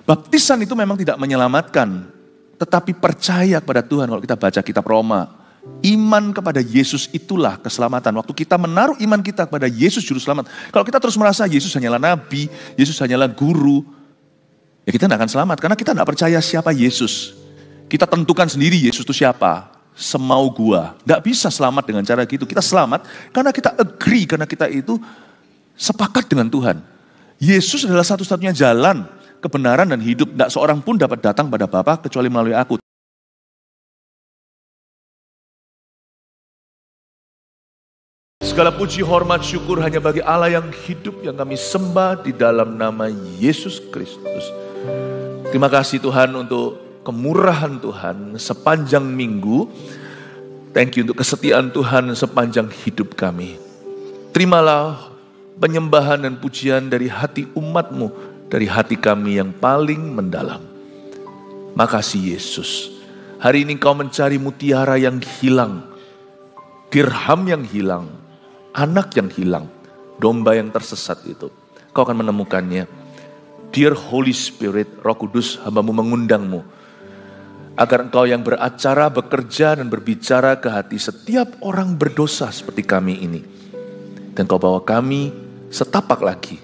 Baptisan itu memang tidak menyelamatkan, tetapi percaya kepada Tuhan. Kalau kita baca kitab Roma, iman kepada Yesus itulah keselamatan. Waktu kita menaruh iman kita kepada Yesus Juru Selamat. Kalau kita terus merasa Yesus hanyalah nabi, Yesus hanyalah guru, ya kita tidak akan selamat. Karena kita tidak percaya siapa Yesus. Kita tentukan sendiri Yesus itu siapa. Semau gua. Tidak bisa selamat dengan cara gitu. Kita selamat karena kita agree, karena kita itu sepakat dengan Tuhan. Yesus adalah satu-satunya jalan, kebenaran dan hidup. Tidak seorang pun dapat datang pada Bapa kecuali melalui aku. Segala puji, hormat, syukur hanya bagi Allah yang hidup, yang kami sembah di dalam nama Yesus Kristus. Terima kasih Tuhan untuk kemurahan Tuhan sepanjang minggu. Thank you untuk kesetiaan Tuhan sepanjang hidup kami. Terimalah penyembahan dan pujian dari hati umat-Mu, dari hati kami yang paling mendalam. Makasih Yesus. Hari ini Kau mencari mutiara yang hilang, dirham yang hilang, anak yang hilang, domba yang tersesat itu. Kau akan menemukannya. Dear Holy Spirit, Roh Kudus, hamba-Mu mengundang-Mu, agar Engkau yang beracara, bekerja dan berbicara ke hati setiap orang berdosa seperti kami ini. Dan Kau bawa kami setapak lagi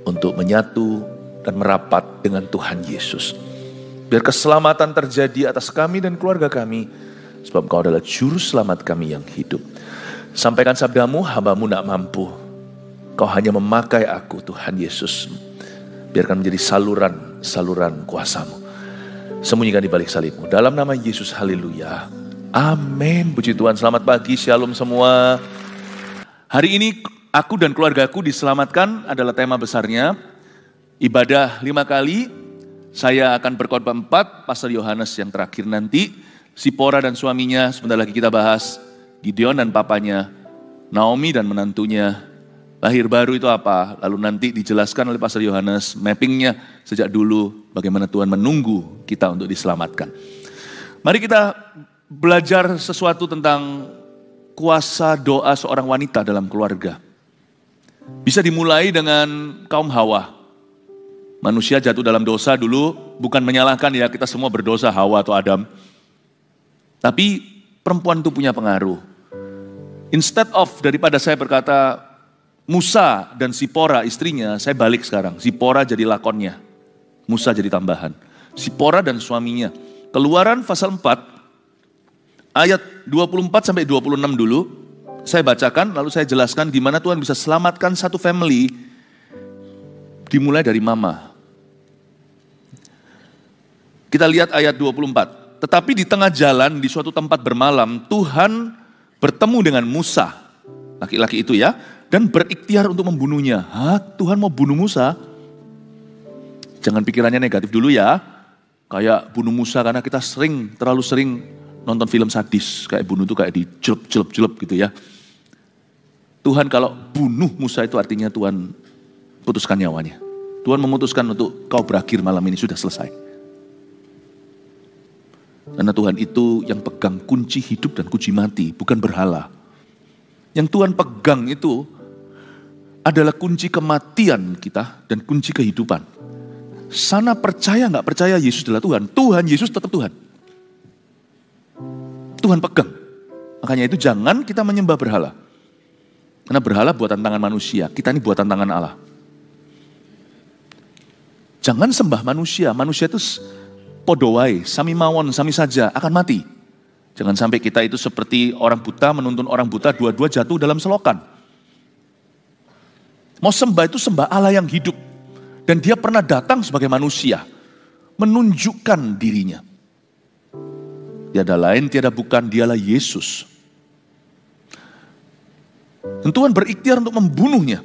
untuk menyatu dan merapat dengan Tuhan Yesus. Biar keselamatan terjadi atas kami dan keluarga kami, sebab Engkau adalah juru selamat kami yang hidup. Sampaikan sabda-Mu, hamba-Mu tidak mampu. Kau hanya memakai aku, Tuhan Yesus. Biarkan menjadi saluran kuasa-Mu. Sembunyikan di balik salib-Mu. Dalam nama Yesus, haleluya. Amin. Puji Tuhan, selamat pagi, shalom semua. Hari ini aku dan keluargaku diselamatkan adalah tema besarnya. Ibadah 5 kali, saya akan berkhotbah 4, Pastor Yohanes yang terakhir nanti. Sipora dan suaminya, sebentar lagi kita bahas. Gideon dan papanya, Naomi dan menantunya. Lahir baru itu apa? Lalu nanti dijelaskan oleh Pastor Yohanes, mappingnya sejak dulu, bagaimana Tuhan menunggu kita untuk diselamatkan. Mari kita belajar sesuatu tentang kuasa doa seorang wanita dalam keluarga. Bisa dimulai dengan kaum Hawa. Manusia jatuh dalam dosa dulu, bukan menyalahkan ya, kita semua berdosa, Hawa atau Adam. Tapi perempuan itu punya pengaruh. Instead of daripada saya berkata Musa dan Sipora istrinya, saya balik sekarang. Sipora jadi lakonnya, Musa jadi tambahan. Sipora dan suaminya. Keluaran pasal 4, ayat 24 sampai 26 dulu. Saya bacakan, lalu saya jelaskan gimana Tuhan bisa selamatkan satu family. Dimulai dari mama. Kita lihat ayat 24. Tetapi di tengah jalan, di suatu tempat bermalam, Tuhan bertemu dengan Musa. Laki-laki itu ya. Dan berikhtiar untuk membunuhnya. Hah, Tuhan mau bunuh Musa? Jangan pikirannya negatif dulu ya. Kayak bunuh Musa karena kita terlalu sering nonton film sadis. Kayak bunuh itu kayak dicelup gitu ya. Tuhan kalau bunuh Musa itu artinya Tuhan putuskan nyawanya. Tuhan memutuskan untuk kau berakhir malam ini, sudah selesai. Karena Tuhan itu yang pegang kunci hidup dan kunci mati, bukan berhala. Yang Tuhan pegang itu adalah kunci kematian kita dan kunci kehidupan. Sana percaya nggak percaya Yesus adalah Tuhan, Tuhan Yesus tetap Tuhan. Tuhan pegang. Makanya itu jangan kita menyembah berhala. Karena berhala buatan tangan manusia, kita ini buatan tangan Allah. Jangan sembah manusia, manusia itu podowai, sami mawon, sami saja, akan mati. Jangan sampai kita itu seperti orang buta menuntun orang buta, dua-dua jatuh dalam selokan. Mau sembah itu sembah Allah yang hidup. Dan dia pernah datang sebagai manusia, menunjukkan dirinya. Tiada lain, tiada bukan, dialah Yesus. Dan Tuhan berikhtiar untuk membunuhnya.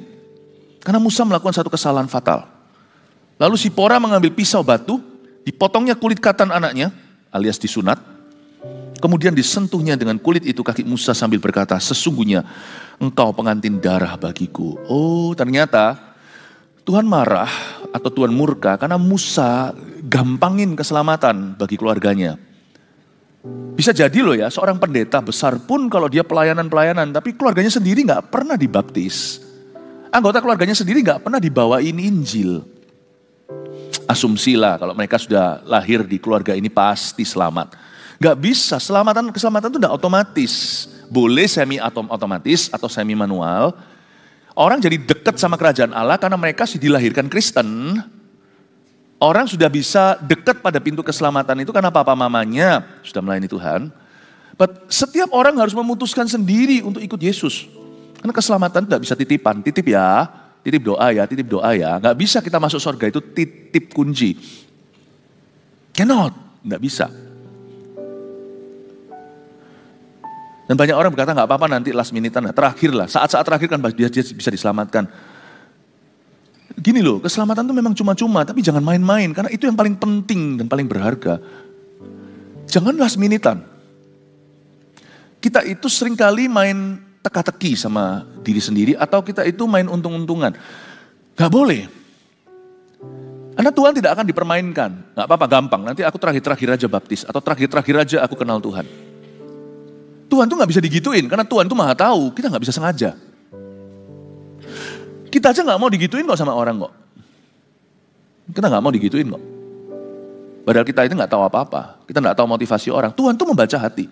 Karena Musa melakukan satu kesalahan fatal. Lalu Sipora mengambil pisau batu, dipotongnya kulit katan anaknya, alias disunat. Kemudian disentuhnya dengan kulit itu kaki Musa sambil berkata, sesungguhnya engkau pengantin darah bagiku. Oh, ternyata Tuhan marah atau Tuhan murka karena Musa gampangin keselamatan bagi keluarganya. Bisa jadi loh ya, seorang pendeta besar pun kalau dia pelayanan-pelayanan, tapi keluarganya sendiri gak pernah dibaptis. Anggota keluarganya sendiri gak pernah dibawain Injil. asumsi lah kalau mereka sudah lahir di keluarga ini pasti selamat. Gak bisa, keselamatan itu tidak otomatis. Boleh semi otomatis atau semi manual. Orang jadi dekat sama kerajaan Allah karena mereka sudah dilahirkan Kristen. Orang sudah bisa dekat pada pintu keselamatan itu karena papa mamanya sudah melayani Tuhan. But setiap orang harus memutuskan sendiri untuk ikut Yesus. Karena keselamatan tidak bisa titipan, titip doa ya. Gak bisa kita masuk surga itu titip kunci. Cannot, gak bisa. Dan banyak orang berkata gak apa-apa nanti last minute-an, terakhir lah. Saat-saat terakhir kan dia bisa diselamatkan. Gini loh, keselamatan itu memang cuma-cuma, tapi jangan main-main. Karena itu yang paling penting dan paling berharga. Jangan last minute-an. Kita itu seringkali main teka-teki sama diri sendiri atau kita itu main untung-untungan. Gak boleh. Karena Tuhan tidak akan dipermainkan. Gak apa-apa, gampang. Nanti aku terakhir-terakhir aja baptis atau terakhir-terakhir aja aku kenal Tuhan. Tuhan tuh gak bisa digituin karena Tuhan tuh maha tahu. Kita gak bisa sengaja. Kita aja gak mau digituin kok sama orang kok. Kita gak mau digituin kok. Padahal kita itu gak tahu apa-apa. Kita gak tahu motivasi orang. Tuhan tuh membaca hati.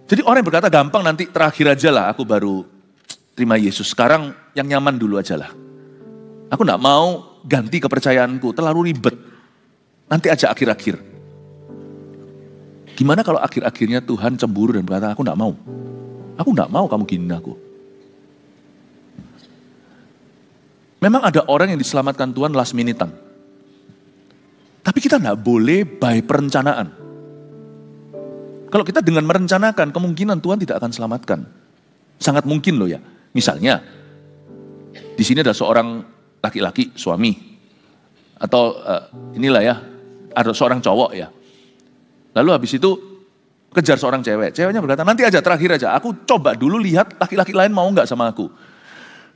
Jadi orang yang berkata gampang nanti terakhir aja lah aku baru terima Yesus. Sekarang yang nyaman dulu aja lah. Aku gak mau ganti kepercayaanku, terlalu ribet. Nanti aja akhir-akhir. Gimana kalau akhir-akhirnya Tuhan cemburu dan berkata aku gak mau. Aku gak mau kamu gini aku. Memang ada orang yang diselamatkan Tuhan last minute-an. Tapi kita gak boleh by perencanaan. Kalau kita dengan merencanakan, kemungkinan Tuhan tidak akan selamatkan. Sangat mungkin loh ya. Misalnya, di sini ada seorang laki-laki, suami. Atau inilah ya, ada seorang cowok ya. Lalu habis itu kejar seorang cewek. Ceweknya berkata, nanti aja, terakhir aja. Aku coba dulu lihat laki-laki lain mau gak sama aku.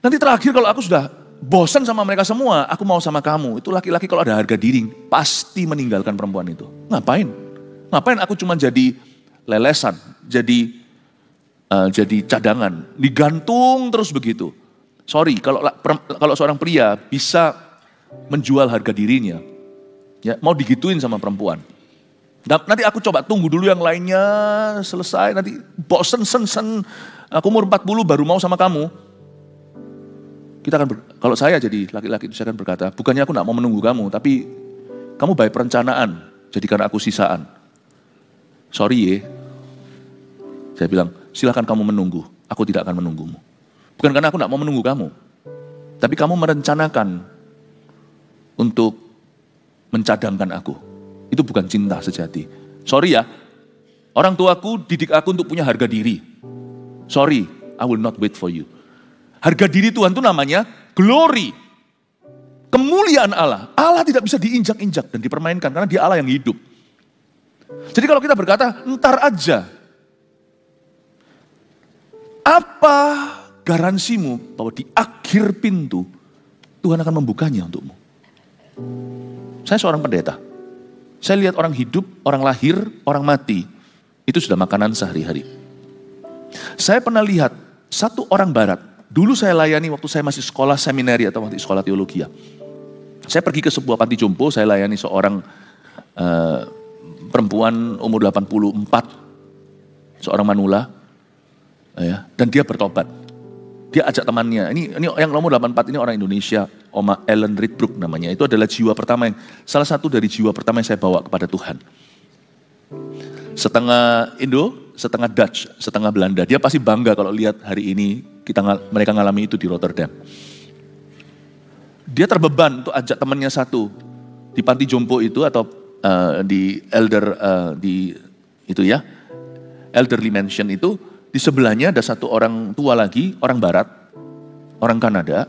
Nanti terakhir kalau aku sudah bosan sama mereka semua, aku mau sama kamu. Itu laki-laki kalau ada harga diri, pasti meninggalkan perempuan itu. Ngapain? Ngapain aku cuma jadi lelesan, jadi cadangan, digantung terus begitu. Sorry, kalau seorang pria bisa menjual harga dirinya, ya mau digituin sama perempuan. Nanti aku coba tunggu dulu yang lainnya selesai, nanti bosen, aku umur 40 baru mau sama kamu. Kalau saya jadi laki-laki itu saya akan berkata, bukannya aku gak mau menunggu kamu, tapi kamu baik perencanaan, jadikan aku sisaan. Sorry ya. Saya bilang, silakan kamu menunggu, aku tidak akan menunggumu. Bukan karena aku tidak mau menunggu kamu, tapi kamu merencanakan untuk mencadangkan aku. Itu bukan cinta sejati. Sorry ya, orang tuaku didik aku untuk punya harga diri. Sorry, I will not wait for you. Harga diri Tuhan itu namanya glory. Kemuliaan Allah. Allah tidak bisa diinjak-injak dan dipermainkan karena dia Allah yang hidup. Jadi kalau kita berkata, ntar aja. Apa garansimu bahwa di akhir pintu Tuhan akan membukanya untukmu? Saya seorang pendeta. Saya lihat orang hidup, orang lahir, orang mati. Itu sudah makanan sehari-hari. Saya pernah lihat satu orang barat. Dulu saya layani waktu saya masih sekolah seminari atau waktu sekolah teologi. Saya pergi ke sebuah panti jompo, saya layani seorang perempuan umur 84. Seorang manula. Ya, dan dia bertobat. Dia ajak temannya. Ini yang nomor 84 ini orang Indonesia, Oma Ellen Ridbrook namanya. Itu adalah jiwa pertama salah satu dari jiwa pertama yang saya bawa kepada Tuhan. Setengah Indo, setengah Dutch, setengah Belanda. Dia pasti bangga kalau lihat hari ini mereka ngalami itu di Rotterdam. Dia terbeban untuk ajak temannya satu di panti jompo itu atau di elderly mansion itu. Di sebelahnya ada satu orang tua lagi, orang barat, orang Kanada.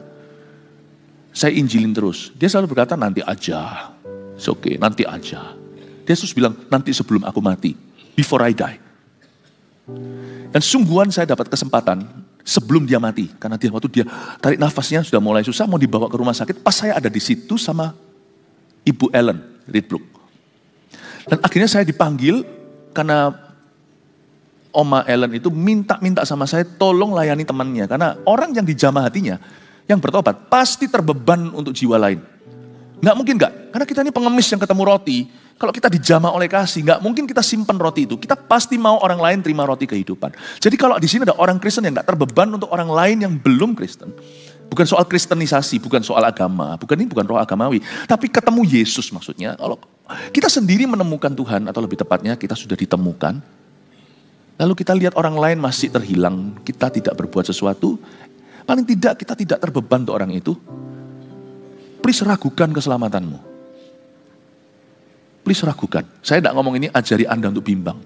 Saya injilin terus. Dia selalu berkata nanti aja. It's okay, nanti aja. Dia terus bilang nanti sebelum aku mati. Before I die. Dan sungguhan saya dapat kesempatan sebelum dia mati. Karena waktu dia tarik nafasnya sudah mulai susah, mau dibawa ke rumah sakit. Pas saya ada di situ sama Ibu Ellen Ridbrook. Dan akhirnya saya dipanggil karena Oma Ellen itu minta sama saya tolong layani temannya. Karena orang yang dijamah hatinya, yang bertobat pasti terbeban untuk jiwa lain. Nggak mungkin nggak, karena kita ini pengemis yang ketemu roti. Kalau kita dijamah oleh kasih, nggak mungkin kita simpan roti itu. Kita pasti mau orang lain terima roti kehidupan. Jadi kalau di sini ada orang Kristen yang nggak terbeban untuk orang lain yang belum Kristen. Bukan soal kristenisasi, bukan soal agama, bukan roh agamawi. Tapi ketemu Yesus maksudnya. Kalau kita sendiri menemukan Tuhan, atau lebih tepatnya kita sudah ditemukan. Lalu kita lihat orang lain masih terhilang, kita tidak berbuat sesuatu. Paling tidak kita tidak terbeban untuk orang itu. Please ragukan keselamatanmu. Please ragukan. Saya tidak ngomong ini ajari Anda untuk bimbang.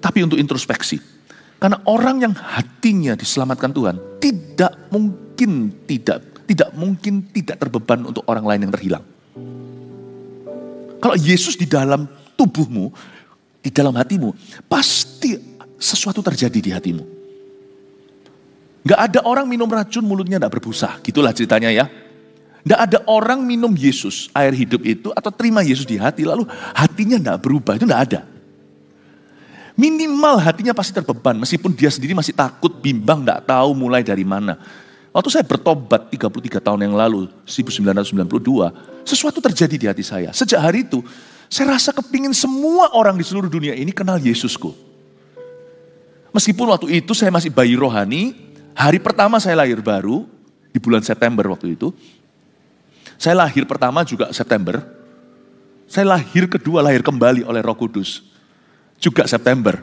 Tapi untuk introspeksi. Karena orang yang hatinya diselamatkan Tuhan tidak mungkin tidak terbeban untuk orang lain yang terhilang. Kalau Yesus di dalam tubuhmu, di dalam hatimu, pasti sesuatu terjadi di hatimu. Gak ada orang minum racun mulutnya gak berbusa, gitulah ceritanya ya. Gak ada orang minum Yesus, air hidup itu, atau terima Yesus di hati, lalu hatinya gak berubah, itu gak ada. Minimal hatinya pasti terbeban, meskipun dia sendiri masih takut, bimbang, gak tahu mulai dari mana. Waktu saya bertobat 33 tahun yang lalu, 1992, sesuatu terjadi di hati saya. Sejak hari itu, saya rasa kepingin semua orang di seluruh dunia ini kenal Yesusku. Meskipun waktu itu saya masih bayi rohani, hari pertama saya lahir baru, di bulan September waktu itu. Saya lahir pertama juga September. Saya lahir kedua, lahir kembali oleh Roh Kudus. Juga September.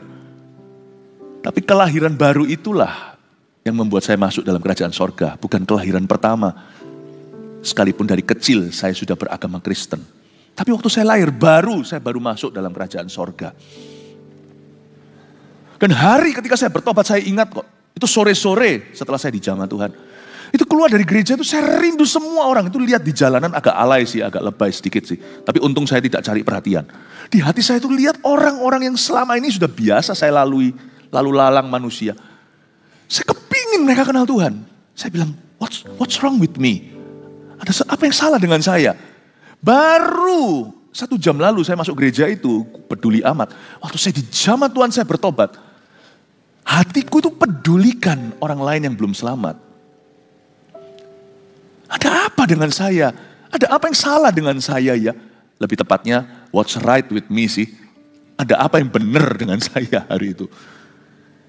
Tapi kelahiran baru itulah yang membuat saya masuk dalam kerajaan sorga. Bukan kelahiran pertama. Sekalipun dari kecil saya sudah beragama Kristen. Tapi waktu saya lahir baru, saya baru masuk dalam kerajaan sorga. Dan hari ketika saya bertobat saya ingat kok. Itu sore-sore setelah saya dijamah Tuhan. Itu keluar dari gereja itu saya rindu semua orang. Itu lihat di jalanan agak alay sih, agak lebay sedikit sih. Tapi untung saya tidak cari perhatian. Di hati saya itu lihat orang-orang yang selama ini sudah biasa saya lalui. Lalu lalang manusia. Saya kepingin mereka kenal Tuhan. Saya bilang, what's wrong with me? Ada apa yang salah dengan saya? Baru 1 jam lalu saya masuk gereja itu, peduli amat. Waktu saya dijamah Tuhan saya bertobat. Hatiku itu pedulikan orang lain yang belum selamat. Ada apa dengan saya? Ada apa yang salah dengan saya ya? Lebih tepatnya, what's right with me sih? Ada apa yang benar dengan saya hari itu?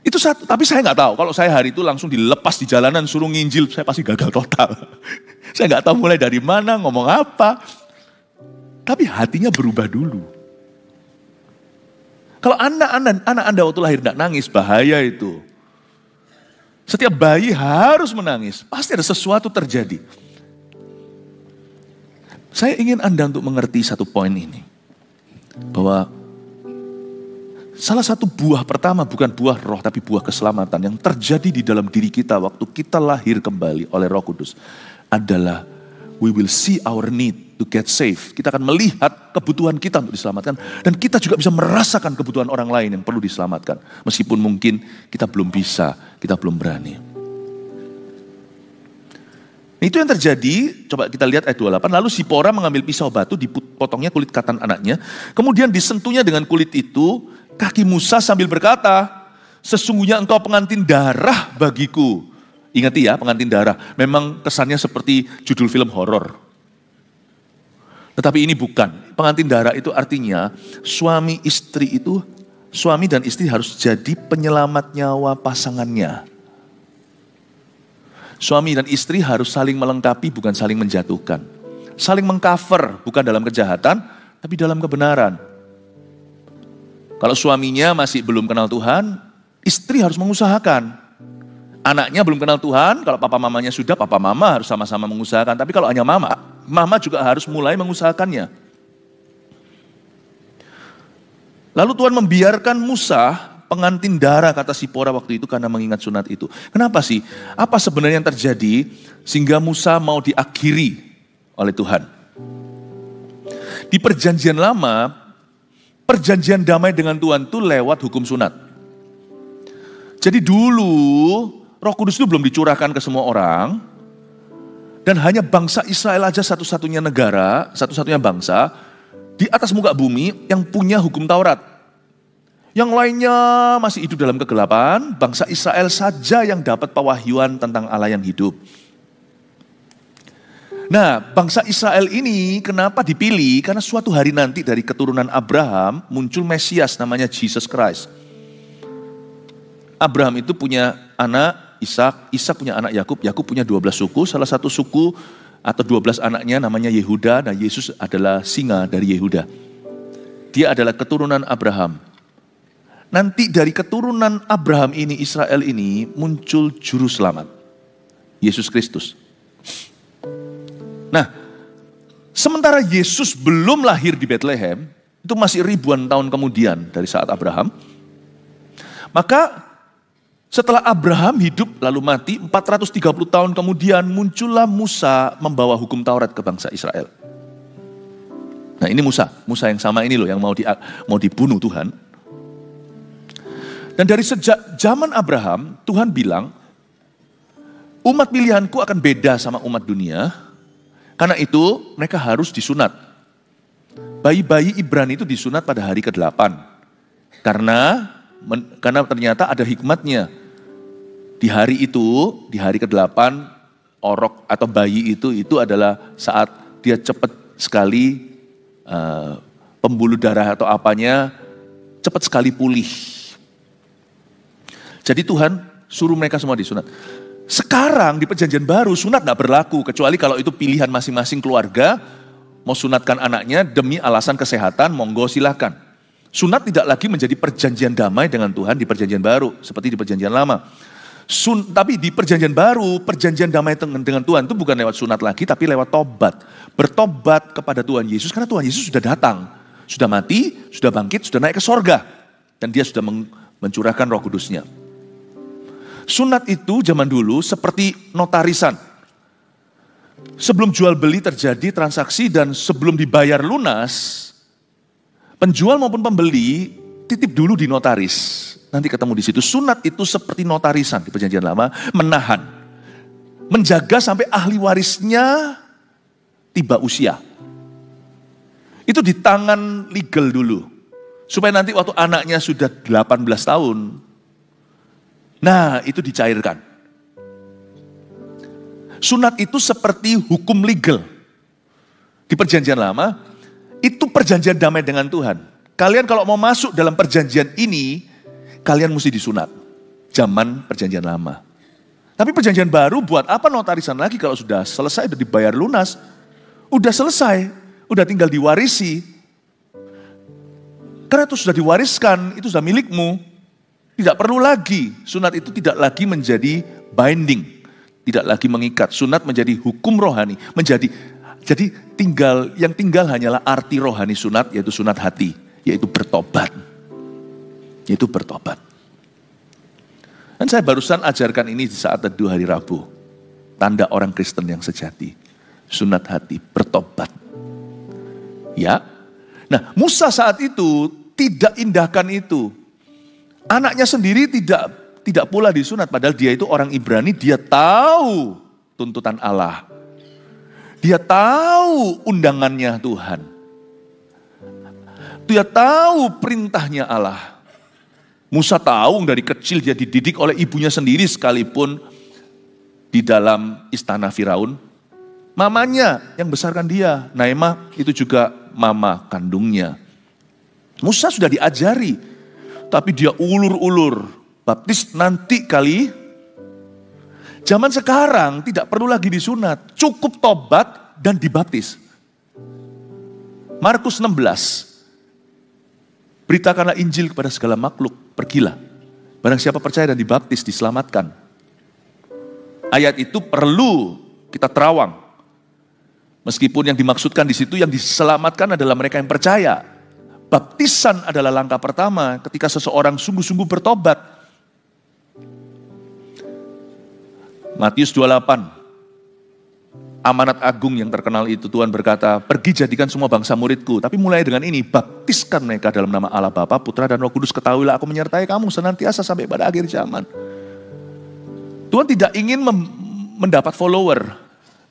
Itu satu, tapi saya nggak tahu. Kalau saya hari itu langsung dilepas di jalanan, suruh nginjil, saya pasti gagal total. Saya nggak tahu mulai dari mana, ngomong apa. Tapi hatinya berubah dulu. Kalau anak Anda waktu lahir tidak nangis, bahaya itu. Setiap bayi harus menangis, pasti ada sesuatu terjadi. Saya ingin Anda untuk mengerti satu poin ini. Bahwa salah satu buah pertama bukan buah roh, tapi buah keselamatan yang terjadi di dalam diri kita waktu kita lahir kembali oleh Roh Kudus adalah we will see our need to get saved. Kita akan melihat kebutuhan kita untuk diselamatkan. Dan kita juga bisa merasakan kebutuhan orang lain yang perlu diselamatkan. Meskipun mungkin kita belum bisa, kita belum berani. Itu yang terjadi, coba kita lihat ayat 28. Lalu Sipora mengambil pisau batu, dipotongnya kulit katan anaknya. Kemudian disentuhnya dengan kulit itu, kaki Musa sambil berkata, sesungguhnya engkau pengantin darah bagiku. Ingat ya, pengantin darah. Memang kesannya seperti judul film horor. Tetapi ini bukan. Pengantin darah itu artinya suami dan istri harus jadi penyelamat nyawa pasangannya. Suami dan istri harus saling melengkapi, bukan saling menjatuhkan. Saling mengcover, bukan dalam kejahatan, tapi dalam kebenaran. Kalau suaminya masih belum kenal Tuhan, istri harus mengusahakan. Anaknya belum kenal Tuhan, kalau papa mamanya sudah, papa mama harus sama-sama mengusahakan. Tapi kalau hanya mama juga harus mulai mengusahakannya. Lalu Tuhan membiarkan Musa, pengantin darah kata Sipora waktu itu karena mengingat sunat itu. Kenapa sih? Apa sebenarnya yang terjadi sehingga Musa mau diakhiri oleh Tuhan? Di perjanjian lama, perjanjian damai dengan Tuhan itu lewat hukum sunat. Jadi dulu Roh Kudus itu belum dicurahkan ke semua orang. Dan hanya bangsa Israel aja satu-satunya negara, satu-satunya bangsa di atas muka bumi yang punya hukum Taurat. Yang lainnya masih hidup dalam kegelapan, bangsa Israel saja yang dapat pewahyuan tentang Allah yang hidup. Nah, bangsa Israel ini kenapa dipilih? Karena suatu hari nanti dari keturunan Abraham muncul Mesias namanya Jesus Christ. Abraham itu punya anak Ishak, Ishak punya anak Yakub, Yakub punya 12 suku, salah satu suku atau 12 anaknya namanya Yehuda. Nah, Yesus adalah singa dari Yehuda. Dia adalah keturunan Abraham. Nanti dari keturunan Abraham ini, Israel ini muncul juru selamat, Yesus Kristus. Nah, sementara Yesus belum lahir di Bethlehem, itu masih ribuan tahun kemudian dari saat Abraham. Maka setelah Abraham hidup lalu mati, 430 tahun kemudian muncullah Musa membawa hukum Taurat ke bangsa Israel. Nah, ini Musa yang sama ini loh yang mau dibunuh Tuhan. Dan dari sejak zaman Abraham, Tuhan bilang, umat pilihanku akan beda sama umat dunia. Karena itu mereka harus disunat. Bayi-bayi Ibrani itu disunat pada hari ke-8. Karena ternyata ada hikmatnya. Di hari itu, di hari ke-8, orok atau bayi itu adalah saat dia cepat sekali pembuluh darah atau apanya cepat sekali pulih. Jadi Tuhan suruh mereka semua disunat. Sekarang di perjanjian baru sunat tidak berlaku kecuali kalau itu pilihan masing-masing keluarga mau sunatkan anaknya demi alasan kesehatan, monggo silakan. Sunat tidak lagi menjadi perjanjian damai dengan Tuhan di perjanjian baru seperti di perjanjian lama. Tapi di perjanjian baru, perjanjian damai dengan Tuhan itu bukan lewat sunat lagi tapi lewat tobat. Bertobat kepada Tuhan Yesus karena Tuhan Yesus sudah datang, sudah mati, sudah bangkit, sudah naik ke sorga. Dan dia sudah mencurahkan Roh Kudusnya. Sunat itu zaman dulu seperti notarisan. Sebelum jual beli terjadi transaksi dan sebelum dibayar lunas, penjual maupun pembeli titip dulu di notaris. Nanti ketemu di situ. Sunat itu seperti notarisan di perjanjian lama, menahan, menjaga sampai ahli warisnya tiba usia. Itu di tangan legal dulu. Supaya nanti waktu anaknya sudah 18 tahun, nah, itu dicairkan. Sunat itu seperti hukum legal. Di perjanjian lama, itu perjanjian damai dengan Tuhan. Kalian kalau mau masuk dalam perjanjian ini, kalian mesti disunat. Zaman perjanjian lama. Tapi perjanjian baru buat apa notarisan lagi kalau sudah selesai, sudah dibayar lunas. Udah selesai, udah tinggal diwarisi. Karena itu sudah diwariskan, itu sudah milikmu. Tidak perlu lagi, sunat itu tidak lagi menjadi binding, tidak lagi mengikat. Sunat menjadi hukum rohani, jadi yang tinggal hanyalah arti rohani sunat, yaitu sunat hati, yaitu bertobat. Dan saya barusan ajarkan ini di saat teduh hari Rabu, tanda orang Kristen yang sejati, sunat hati, bertobat. Ya, nah Musa saat itu tidak indahkan itu. Anaknya sendiri tidak pula disunat, padahal dia itu orang Ibrani, dia tahu tuntutan Allah. Dia tahu undangannya Tuhan. Dia tahu perintahnya Allah. Musa tahu dari kecil dia dididik oleh ibunya sendiri sekalipun di dalam istana Firaun. Mamanya yang besarkan dia, Naamah itu juga mama kandungnya. Musa sudah diajari. Tapi dia ulur-ulur, baptis nanti kali. Zaman sekarang tidak perlu lagi disunat, cukup tobat dan dibaptis. Markus 16, beritakanlah Injil kepada segala makhluk, pergilah. Barang siapa percaya dan dibaptis, diselamatkan. Ayat itu perlu kita terawang. Meskipun yang dimaksudkan di situ yang diselamatkan adalah mereka yang percaya. Baptisan adalah langkah pertama ketika seseorang sungguh-sungguh bertobat. Matius 28, amanat agung yang terkenal itu Tuhan berkata, pergi jadikan semua bangsa muridku. Tapi mulai dengan ini, baptiskan mereka dalam nama Allah Bapa, Putra dan Roh Kudus. Ketahuilah aku menyertai kamu senantiasa sampai pada akhir zaman. Tuhan tidak ingin mendapat follower.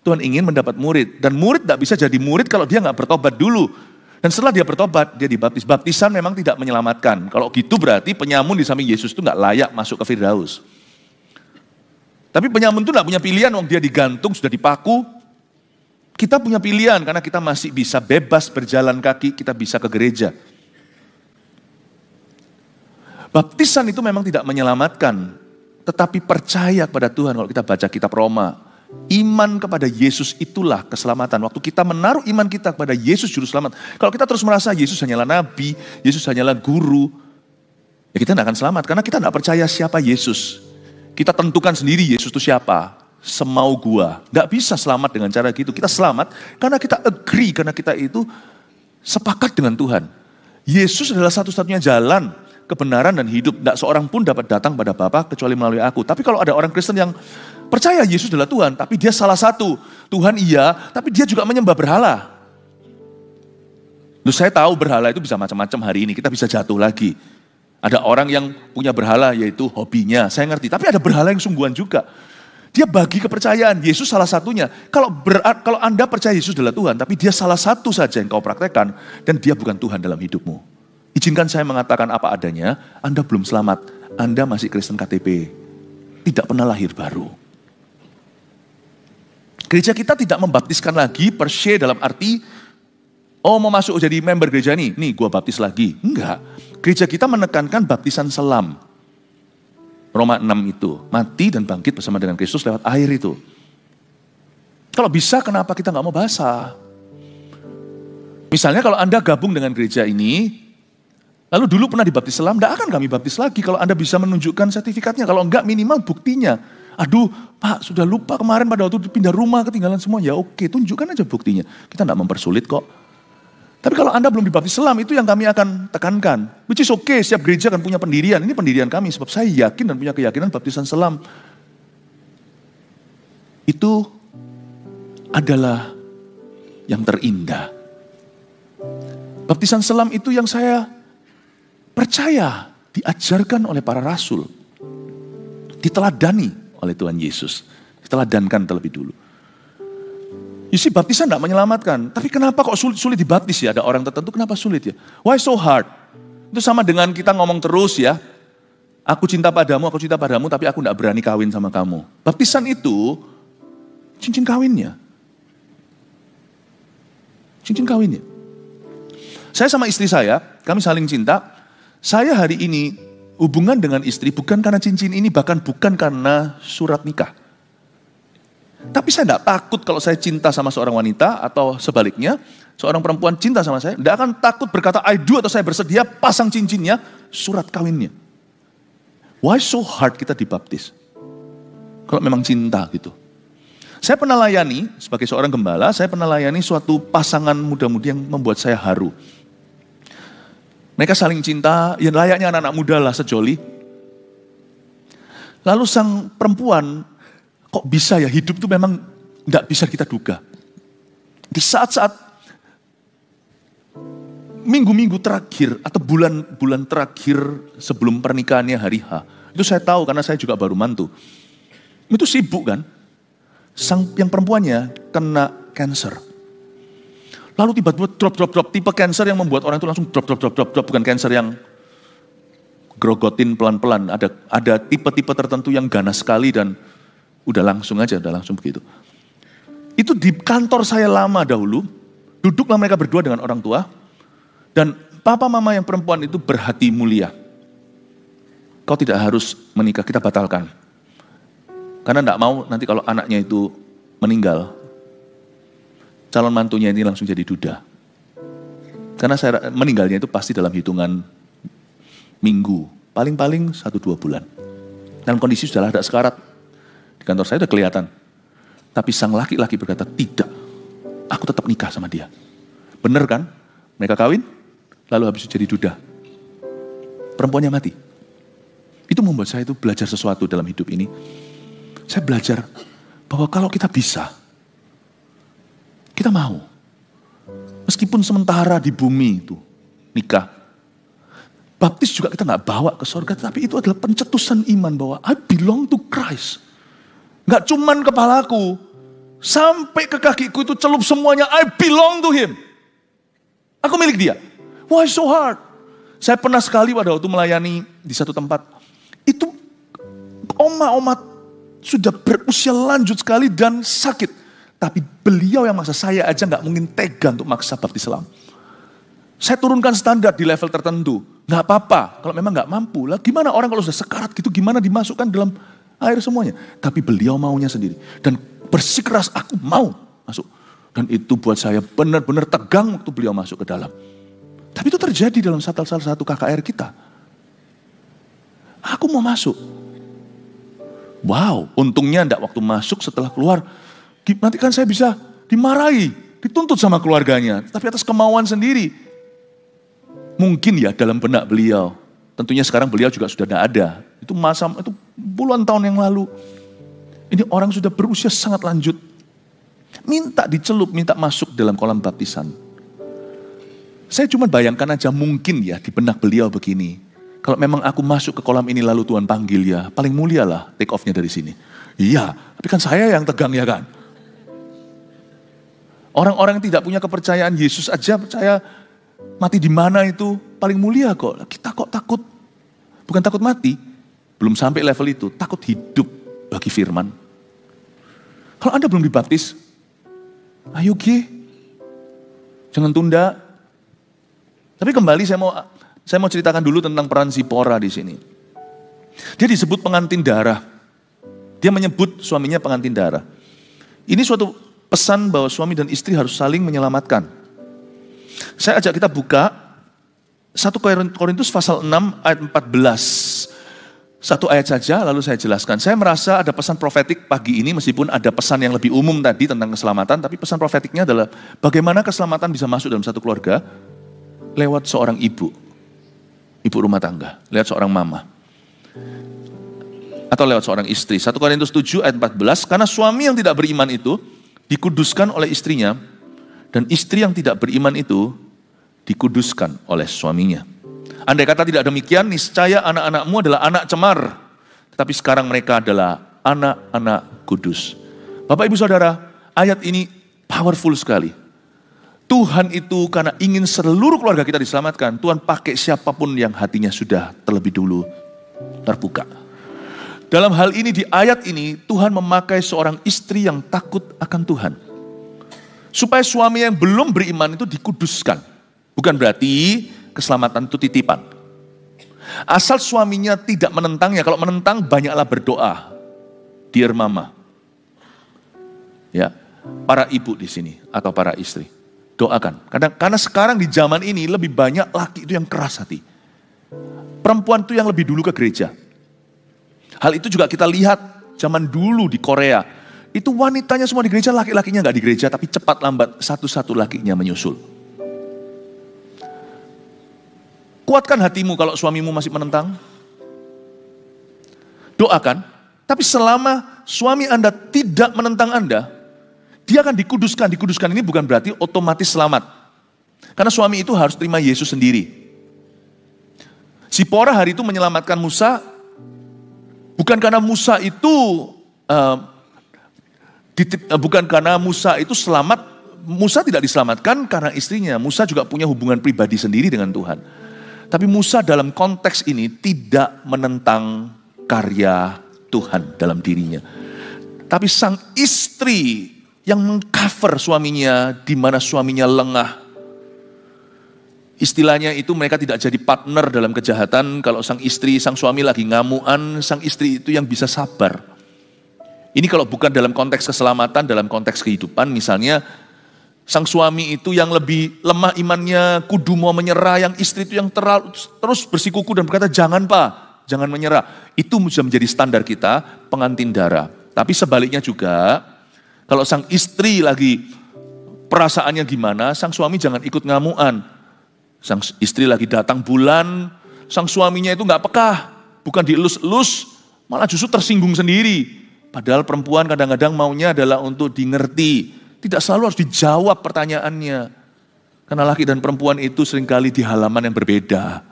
Tuhan ingin mendapat murid. Dan murid tidak bisa jadi murid kalau dia nggak bertobat dulu. Dan setelah dia bertobat, dia dibaptis. Baptisan memang tidak menyelamatkan. Kalau gitu berarti penyamun di samping Yesus itu nggak layak masuk ke Firdaus. Tapi penyamun itu nggak punya pilihan, dia digantung, sudah dipaku. Kita punya pilihan karena kita masih bisa bebas berjalan kaki, kita bisa ke gereja. Baptisan itu memang tidak menyelamatkan, tetapi percaya kepada Tuhan. Kalau kita baca kitab Roma, iman kepada Yesus itulah keselamatan. Waktu kita menaruh iman kita kepada Yesus juru selamat. Kalau kita terus merasa Yesus hanyalah nabi, Yesus hanyalah guru, ya kita tidak akan selamat. Karena kita tidak percaya siapa Yesus. Kita tentukan sendiri Yesus itu siapa. Semau gua. Tidak bisa selamat dengan cara gitu. Kita selamat karena kita agree, karena kita itu sepakat dengan Tuhan. Yesus adalah satu-satunya jalan, kebenaran dan hidup. Tidak seorang pun dapat datang pada Bapa kecuali melalui aku. Tapi kalau ada orang Kristen yang percaya Yesus adalah Tuhan, tapi dia salah satu. Tuhan iya, tapi dia juga menyembah berhala. Loh, saya tahu berhala itu bisa macam-macam hari ini. Kita bisa jatuh lagi. Ada orang yang punya berhala yaitu hobinya. Saya ngerti, tapi ada berhala yang sungguhan juga. Dia bagi kepercayaan, Yesus salah satunya. Kalau Anda percaya Yesus adalah Tuhan, tapi dia salah satu saja yang kau praktekkan, dan dia bukan Tuhan dalam hidupmu. Izinkan saya mengatakan apa adanya, Anda belum selamat. Anda masih Kristen KTP. Tidak pernah lahir baru. Gereja kita tidak membaptiskan lagi per se dalam arti, oh mau masuk jadi member gereja nih gua baptis lagi. Enggak. Gereja kita menekankan baptisan selam. Roma 6 itu, mati dan bangkit bersama dengan Kristus lewat air itu. Kalau bisa, kenapa kita nggak mau basah? Misalnya kalau Anda gabung dengan gereja ini, lalu dulu pernah dibaptis selam, tidak akan kami baptis lagi kalau Anda bisa menunjukkan sertifikatnya. Kalau enggak, minimal buktinya. Aduh, Pak, sudah lupa kemarin pada waktu pindah rumah, ketinggalan semua. Ya oke, tunjukkan aja buktinya. Kita tidak mempersulit kok. Tapi kalau Anda belum dibaptis selam, itu yang kami akan tekankan. Which is okay, setiap gereja kan punya pendirian. Ini pendirian kami, sebab saya yakin dan punya keyakinan baptisan selam itu adalah yang terindah. Baptisan selam itu yang saya percaya diajarkan oleh para rasul. Diteladani oleh Tuhan Yesus. Diteladankan terlebih dulu. Baptisan tidak menyelamatkan. Tapi kenapa kok sulit dibaptis ya? Ada orang tertentu kenapa sulit ya? Why so hard? Itu sama dengan kita ngomong terus ya. Aku cinta padamu, tapi aku tidak berani kawin sama kamu. Baptisan itu cincin kawinnya. Cincin kawinnya. Saya sama istri saya, kami saling cinta. Saya hari ini hubungan dengan istri bukan karena cincin ini, bahkan bukan karena surat nikah. Tapi saya tidak takut kalau saya cinta sama seorang wanita atau sebaliknya, seorang perempuan cinta sama saya, tidak akan takut berkata I do atau saya bersedia pasang cincinnya, surat kawinnya. Why so hard kita dibaptis? Kalau memang cinta gitu. Saya pernah layani, sebagai seorang gembala, saya pernah layani suatu pasangan muda-mudi yang membuat saya haru. Mereka saling cinta, ya layaknya anak-anak muda lah sejoli. Lalu sang perempuan, kok bisa ya hidup itu memang tidak bisa kita duga. Di saat-saat minggu-minggu terakhir atau bulan-bulan terakhir sebelum pernikahannya hari H. Itu saya tahu karena saya juga baru mantu. Itu sibuk kan. Yang perempuannya kena cancer. Lalu tiba-tiba drop. Tipe cancer yang membuat orang itu langsung drop. Bukan cancer yang grogotin pelan-pelan. Ada tipe-tipe tertentu yang ganas sekali dan udah langsung begitu. Itu di kantor saya lama dahulu, duduklah mereka berdua dengan orang tua, dan papa mama yang perempuan itu berhati mulia. Kau tidak harus menikah, kita batalkan. Karena tidak mau nanti kalau anaknya itu meninggal, calon mantunya ini langsung jadi duda. Karena meninggalnya itu pasti dalam hitungan minggu, paling-paling 1-2 bulan. Dalam kondisi sudah ada sekarat. Kantor saya udah kelihatan. Tapi sang laki-laki berkata, tidak. Aku tetap nikah sama dia. Bener kan? Mereka kawin, lalu habis itu jadi duda. Perempuannya mati. Itu membuat saya itu belajar sesuatu dalam hidup ini. Saya belajar bahwa kalau kita bisa, kita mau. Meskipun sementara di bumi itu, nikah. Baptis juga kita gak bawa ke surga, tapi itu adalah pencetusan iman bahwa I belong to Christ. Gak cuman kepalaku, sampai ke kakiku itu celup semuanya, I belong to Him. Aku milik Dia. Why so hard? Saya pernah sekali pada waktu melayani di satu tempat, itu oma-oma sudah berusia lanjut sekali dan sakit. Tapi beliau yang maksa, saya aja gak mungkin tega untuk maksa baptis Islam. Saya turunkan standar di level tertentu. Gak apa-apa, kalau memang gak mampu. Lah gimana orang kalau sudah sekarat gitu, gimana dimasukkan dalam air semuanya. Tapi beliau maunya sendiri. Dan bersikeras, aku mau masuk. Dan itu buat saya benar-benar tegang waktu beliau masuk ke dalam. Tapi itu terjadi dalam salah satu KKR kita. Aku mau masuk. Wow, untungnya enggak waktu masuk setelah keluar. Nanti kan saya bisa dimarahi, dituntut sama keluarganya. Tapi atas kemauan sendiri. Mungkin ya dalam benak beliau. Tentunya sekarang beliau juga sudah tidak ada. Itu puluhan tahun yang lalu. Ini orang sudah berusia sangat lanjut. Minta dicelup, minta masuk dalam kolam baptisan. Saya cuma bayangkan aja mungkin ya di benak beliau begini. Kalau memang aku masuk ke kolam ini lalu Tuhan panggil ya, paling mulia lah take off-nya dari sini. Iya, tapi kan saya yang tegang ya kan. Orang-orang yang tidak punya kepercayaan Yesus aja percaya mati di mana itu paling mulia kok. Kita kok takut, bukan takut mati, belum sampai level itu, takut hidup bagi firman. Kalau Anda belum dibaptis, ayo jangan tunda. Tapi kembali saya mau ceritakan dulu tentang peran Zipora di sini. Dia disebut pengantin darah. Dia menyebut suaminya pengantin darah. Ini suatu pesan bahwa suami dan istri harus saling menyelamatkan. Saya ajak kita buka 1 Korintus pasal 6 ayat 14. Satu ayat saja lalu saya jelaskan. Saya merasa ada pesan profetik pagi ini meskipun ada pesan yang lebih umum tadi tentang keselamatan. Tapi pesan profetiknya adalah bagaimana keselamatan bisa masuk dalam satu keluarga lewat seorang ibu rumah tangga, lewat seorang mama. Atau lewat seorang istri. 1 Korintus 7 ayat 14. Karena suami yang tidak beriman itu dikuduskan oleh istrinya, dan istri yang tidak beriman itu dikuduskan oleh suaminya. Andai kata tidak demikian, niscaya anak-anakmu adalah anak cemar, tetapi sekarang mereka adalah anak-anak kudus. Bapak, Ibu, Saudara, ayat ini powerful sekali. Tuhan itu karena ingin seluruh keluarga kita diselamatkan, Tuhan pakai siapapun yang hatinya sudah terlebih dulu terbuka. Dalam hal ini, di ayat ini, Tuhan memakai seorang istri yang takut akan Tuhan. Supaya suami yang belum beriman itu dikuduskan. Bukan berarti keselamatan itu titipan. Asal suaminya tidak menentangnya. Kalau menentang, banyaklah berdoa. Dear mama. Ya, para ibu di sini atau para istri. Doakan. Karena sekarang di zaman ini lebih banyak laki itu yang keras hati. Perempuan itu yang lebih dulu ke gereja. Hal itu juga kita lihat zaman dulu di Korea. Itu wanitanya semua di gereja, laki-lakinya gak di gereja. Tapi cepat lambat satu-satu lakinya menyusul. Kuatkan hatimu kalau suamimu masih menentang. Doakan. Tapi selama suami Anda tidak menentang Anda, dia akan dikuduskan. Dikuduskan ini bukan berarti otomatis selamat. Karena suami itu harus terima Yesus sendiri. Zipora hari itu menyelamatkan Musa. Bukan karena Musa itu selamat. Musa tidak diselamatkan karena istrinya. Musa juga punya hubungan pribadi sendiri dengan Tuhan. Tapi Musa dalam konteks ini tidak menentang karya Tuhan dalam dirinya. Tapi sang istri yang mengcover suaminya di mana suaminya lengah. Istilahnya itu mereka tidak jadi partner dalam kejahatan. Kalau sang suami lagi ngamuan, sang istri itu yang bisa sabar. Ini kalau bukan dalam konteks keselamatan, dalam konteks kehidupan. Misalnya, sang suami itu yang lebih lemah imannya, kudu mau menyerah. Yang istri itu yang terus bersikuku dan berkata, jangan Pak, jangan menyerah. Itu bisa menjadi standar kita, pengantin darah. Tapi sebaliknya juga, kalau sang istri lagi perasaannya gimana, sang suami jangan ikut ngamuan. Sang istri lagi datang bulan, sang suaminya itu gak peka, bukan dielus-elus, malah justru tersinggung sendiri. Padahal perempuan kadang-kadang maunya adalah untuk dimengerti, tidak selalu harus dijawab pertanyaannya. Karena laki dan perempuan itu seringkali di halaman yang berbeda.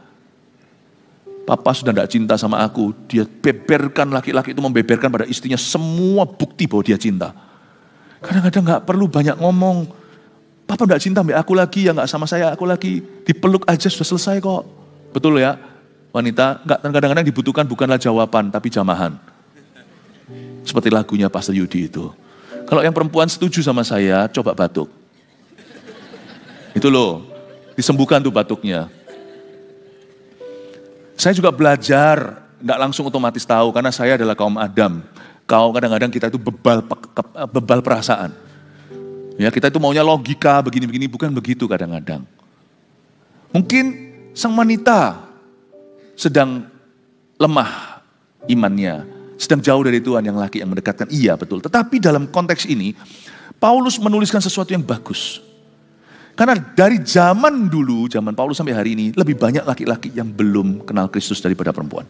Papa sudah tidak cinta sama aku, dia beberkan, laki-laki itu membeberkan pada istrinya semua bukti bahwa dia cinta. Kadang-kadang gak perlu banyak ngomong. Papa enggak cinta sama aku lagi, ya enggak sama saya, aku lagi. Dipeluk aja sudah selesai kok. Betul ya, wanita? Enggak, kadang-kadang dibutuhkan bukanlah jawaban, tapi jamahan. Seperti lagunya Pastor Yudi itu. Kalau yang perempuan setuju sama saya, coba batuk. Itu loh, disembuhkan tuh batuknya. Saya juga belajar, nggak langsung otomatis tahu, karena saya adalah kaum Adam. Kadang-kadang kita itu bebal perasaan. Ya, kita itu maunya logika, begini-begini, bukan begitu kadang-kadang. Mungkin sang wanita sedang lemah imannya, sedang jauh dari Tuhan, yang laki yang mendekatkan, iya betul. Tetapi dalam konteks ini, Paulus menuliskan sesuatu yang bagus. Karena dari zaman dulu, zaman Paulus sampai hari ini, lebih banyak laki-laki yang belum kenal Kristus daripada perempuan.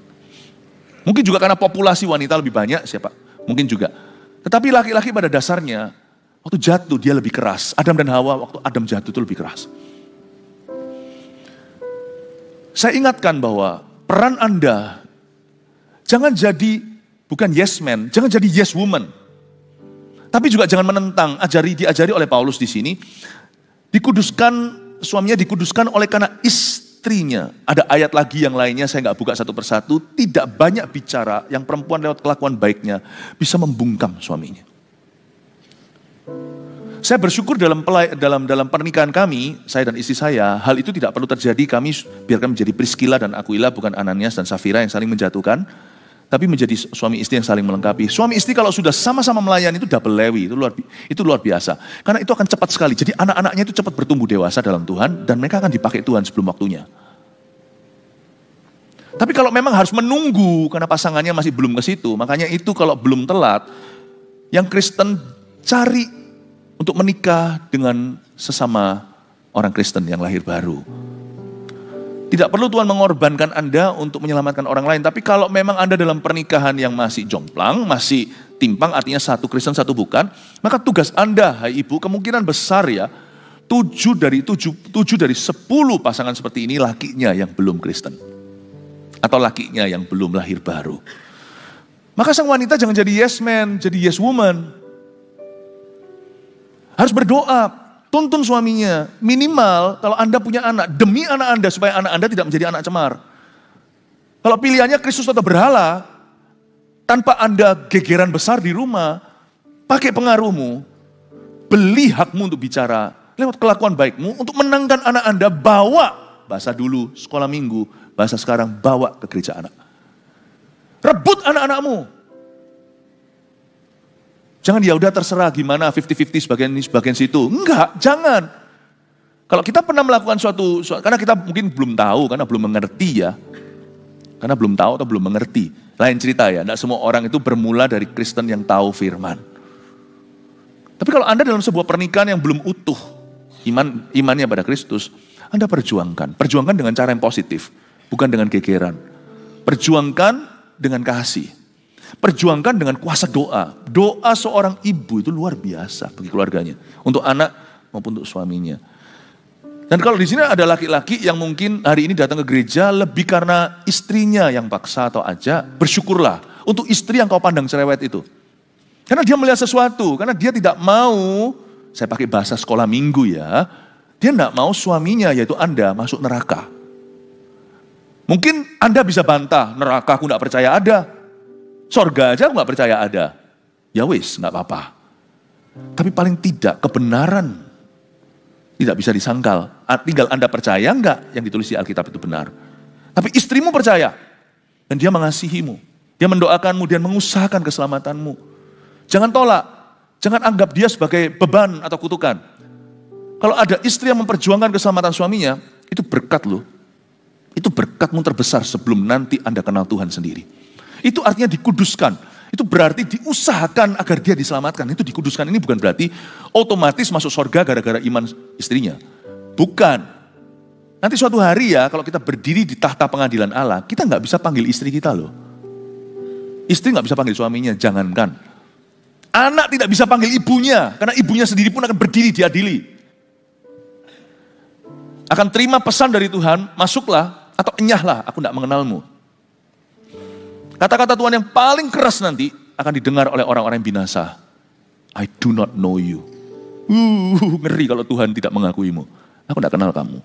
Mungkin juga karena populasi wanita lebih banyak, siapa? Mungkin juga. Tetapi laki-laki pada dasarnya, waktu jatuh dia lebih keras. Adam dan Hawa waktu Adam jatuh itu lebih keras. Saya ingatkan bahwa peran Anda, jangan jadi, bukan yes man, jangan jadi yes woman. Tapi juga jangan menentang, diajari oleh Paulus di sini, suaminya dikuduskan oleh karena istrinya. Ada ayat lagi yang lainnya, saya nggak buka satu persatu, tidak banyak bicara, yang perempuan lewat kelakuan baiknya bisa membungkam suaminya. Saya bersyukur dalam pernikahan kami, saya dan istri saya, hal itu tidak perlu terjadi. Kami biarkan menjadi Priscilla dan Aquila, bukan Ananias dan Safira yang saling menjatuhkan, tapi menjadi suami istri yang saling melengkapi. Suami istri kalau sudah sama-sama melayani itu double lewi, itu luar biasa. Karena itu akan cepat sekali. Jadi anak-anaknya itu cepat bertumbuh dewasa dalam Tuhan, dan mereka akan dipakai Tuhan sebelum waktunya. Tapi kalau memang harus menunggu karena pasangannya masih belum ke situ, makanya itu kalau belum telat, yang Kristen cari untuk menikah dengan sesama orang Kristen yang lahir baru. Tidak perlu Tuhan mengorbankan Anda untuk menyelamatkan orang lain. Tapi kalau memang Anda dalam pernikahan yang masih jomplang, masih timpang, artinya satu Kristen satu bukan, maka tugas Anda, hai ibu, kemungkinan besar ya, 7 dari 10 pasangan seperti ini lakinya yang belum Kristen. Atau lakinya yang belum lahir baru. Maka sang wanita jangan jadi yes man, jadi yes woman. Harus berdoa. Tuntun suaminya, minimal kalau Anda punya anak, demi anak Anda supaya anak Anda tidak menjadi anak cemar. Kalau pilihannya Kristus atau berhala, tanpa Anda gegeran besar di rumah, pakai pengaruhmu, beli hakmu untuk bicara, lewat kelakuan baikmu, untuk menangkan anak Anda, bawa, bahasa dulu, sekolah minggu, bahasa sekarang, bawa ke gereja anak. Rebut anak-anakmu. Jangan ya udah terserah gimana 50-50 sebagian ini sebagian situ. Enggak, jangan. Kalau kita pernah melakukan suatu karena kita mungkin belum tahu, karena belum mengerti ya. Karena belum tahu atau belum mengerti. Lain cerita ya, enggak semua orang itu bermula dari Kristen yang tahu firman. Tapi kalau Anda dalam sebuah pernikahan yang belum utuh, imannya pada Kristus, Anda perjuangkan. Perjuangkan dengan cara yang positif, bukan dengan gegeran. Perjuangkan dengan kasih. Perjuangkan dengan kuasa doa. Doa seorang ibu itu luar biasa bagi keluarganya. Untuk anak maupun untuk suaminya. Dan kalau di sini ada laki-laki yang mungkin hari ini datang ke gereja lebih karena istrinya yang paksa atau ajak, bersyukurlah untuk istri yang kau pandang cerewet itu. Karena dia melihat sesuatu, karena dia tidak mau, saya pakai bahasa sekolah minggu ya, dia tidak mau suaminya yaitu Anda masuk neraka. Mungkin Anda bisa bantah, neraka aku tidak percaya ada. Sorga aja aku gak percaya ada. Ya wis, gak apa-apa. Tapi paling tidak kebenaran tidak bisa disangkal. Tinggal Anda percaya enggak yang ditulis di Alkitab itu benar. Tapi istrimu percaya. Dan dia mengasihimu. Dia mendoakanmu dan mengusahakan keselamatanmu. Jangan tolak. Jangan anggap dia sebagai beban atau kutukan. Kalau ada istri yang memperjuangkan keselamatan suaminya, itu berkat loh. Itu berkatmu terbesar sebelum nanti Anda kenal Tuhan sendiri. Itu artinya dikuduskan. Itu berarti diusahakan agar dia diselamatkan. Itu dikuduskan. Ini bukan berarti otomatis masuk surga gara-gara iman istrinya. Bukan. Nanti suatu hari ya, kalau kita berdiri di tahta pengadilan Allah, kita nggak bisa panggil istri kita loh. Istri nggak bisa panggil suaminya, jangankan. Anak tidak bisa panggil ibunya, karena ibunya sendiri pun akan berdiri diadili. Akan terima pesan dari Tuhan, masuklah atau enyahlah, aku tidak mengenalmu. Kata-kata Tuhan yang paling keras nanti akan didengar oleh orang-orang yang binasa. I do not know you. Ngeri kalau Tuhan tidak mengakuimu. Aku tidak kenal kamu.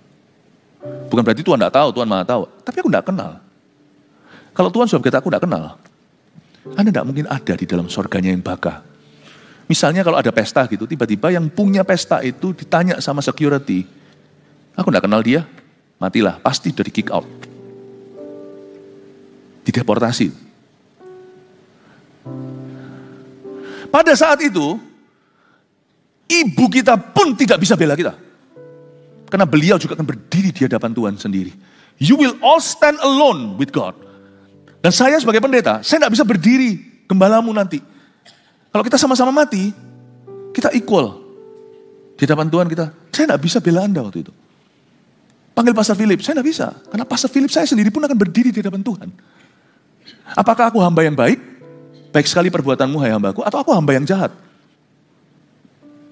Bukan berarti Tuhan tidak tahu, Tuhan maha tahu. Tapi aku tidak kenal. Kalau Tuhan sudah berkata aku tidak kenal, Anda tidak mungkin ada di dalam surganya yang baka. Misalnya kalau ada pesta gitu, tiba-tiba yang punya pesta itu ditanya sama security, aku nggak kenal dia, matilah, pasti udah di kick out. Dideportasi. Pada saat itu, ibu kita pun tidak bisa bela kita. Karena beliau juga akan berdiri di hadapan Tuhan sendiri. You will all stand alone with God. Dan saya sebagai pendeta, saya nggak bisa berdiri gembalamu nanti. Kalau kita sama-sama mati, kita equal. Di hadapan Tuhan kita, saya nggak bisa bela Anda waktu itu. Panggil Pastor Philip, saya nggak bisa. Karena Pastor Philip saya sendiri pun akan berdiri di hadapan Tuhan. Apakah aku hamba yang baik? Baik sekali perbuatanmu hai hambaku, atau aku hamba yang jahat?